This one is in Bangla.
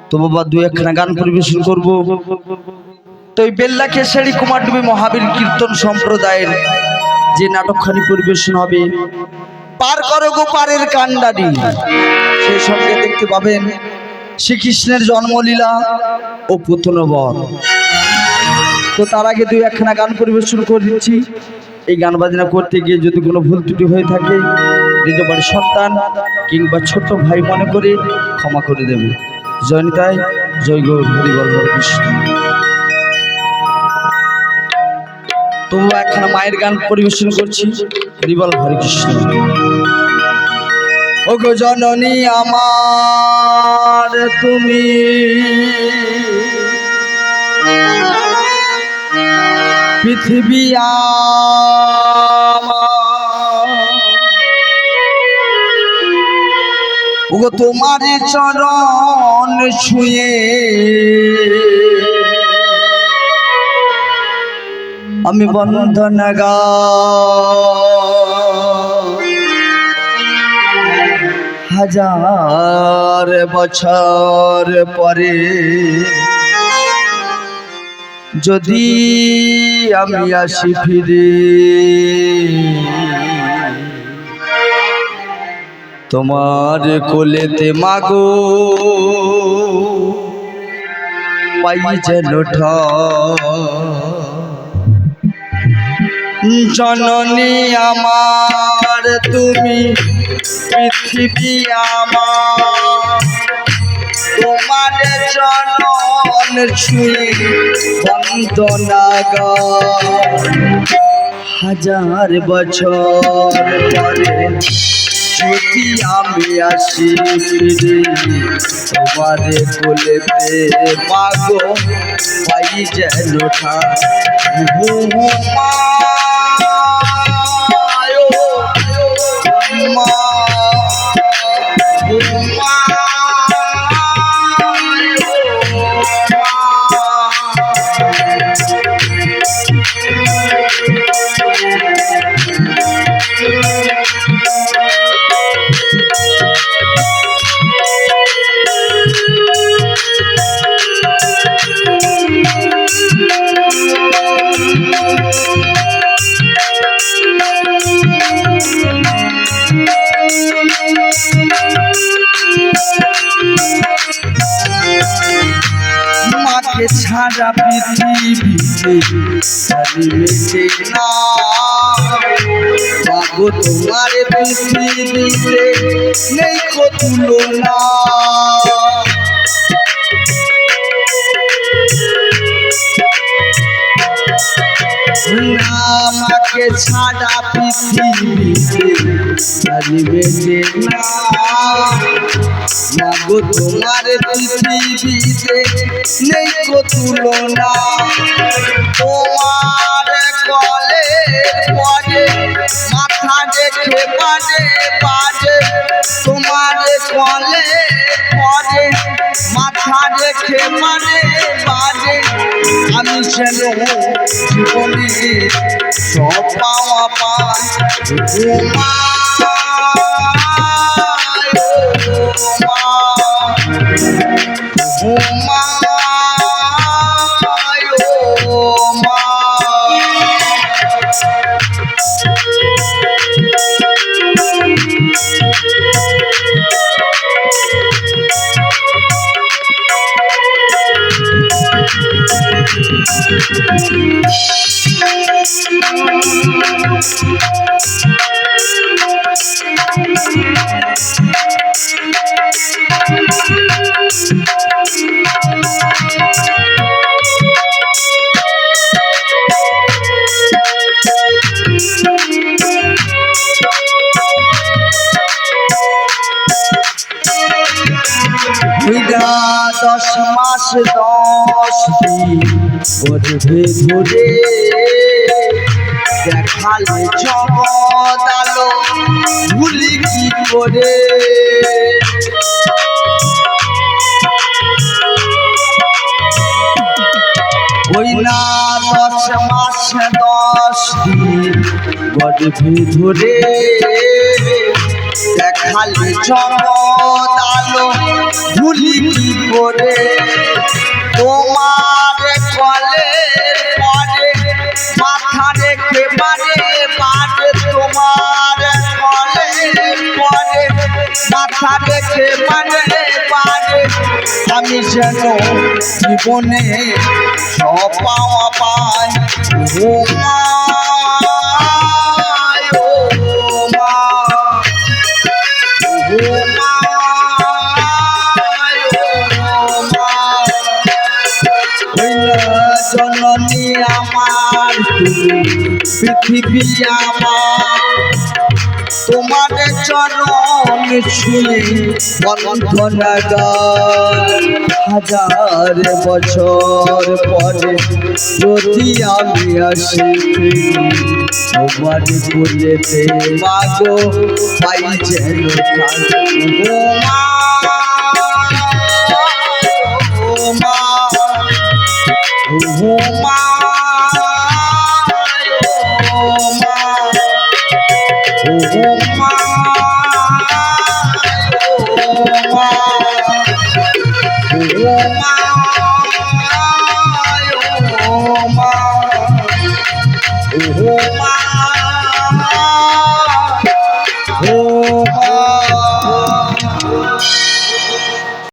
তো বাবা দু একখানা গান পরিবেশন করব। তো এই বেল্লা কেশারি কুমারডুবি মহাবীর কীর্তন সম্প্রদায়ের যে নাটকখানি পরিবেশন হবে পার করো গো পারের কান্ডারি, সেই সঙ্গে দেখতে পাবেন শ্রীকৃষ্ণের জন্মলীলা ও পুতনবধ। তো তার আগে দুই একখানা গান পরিবেশন করে দিচ্ছি। এই গান বাজনা করতে গিয়ে যদি কোনো ভুল ত্রুটি হয়ে থাকে নিজ বাড়ির সন্তান কিংবা ছোট ভাই মনে করে ক্ষমা করে দেবে। জয় নিতাই, জয় গৌর, হরি বল হরে কৃষ্ণ। তো একখানা মায়ের গান পরিবেশন করছি, হরি বল হরে কৃষ্ণ। ও গো জননী আমার তুমি, পৃথিবী আমার, ও গো তোমার চরণ ছুঁয়ে আমি বন্ধন গাই। হাজার বছর পরে যদি আমি আসি ফিরে, তোমার কোলেতে মাগো পাই যেন জননী আমার তুমি, পৃথিবী আমার, তোমার চরণ ছুঁয়ে বন্দনা গাই। হাজার বছর পরে যদি আমি আসি ফিরে, তোমার কোলেতে মাগো পাই যেন মাকে ছাড়া পৃথিবীতে মেটে না, মাগো তোমার পৃথিবীতে নেই কো তুলনা। মাকে ছাড়া পৃথিবীতে মেটে না, মাগো তোমার পৃথিবীতে নেই কো তুলনা। তোমার কলে পরে মাথা রেখে বাজে বাজে, তোমার কলে পরে মাথা রেখে মানে বাজে। আমি যেন জীবনে সব পাওয়া পাই, দশ মাস 10 দিন গর্ভে ধরে দেখালে জগৎ আলো ভুলি কি করে। ওই না 10 মাস 10 দিন গর্ভে ধরে দেখালে জগৎ আলো ভুলি কি করে তোমার কলের পরে মাথা রেখে বারে বারে তোমার কলের পরে মাথা রেখে বারে বারে আমি যেন জীবনে সব পাওয়া পাই ও মা ও মা ও মা জননী আমার পৃথিবী আমার তোমার চরণ ছুঁয়ে বন্ধনা গায় হাজার বছর পরে যদি আমি আসি তোমার বলেতে মাগো পাই যেন ও মা ও মা ও মা ও মা ও মা ও মা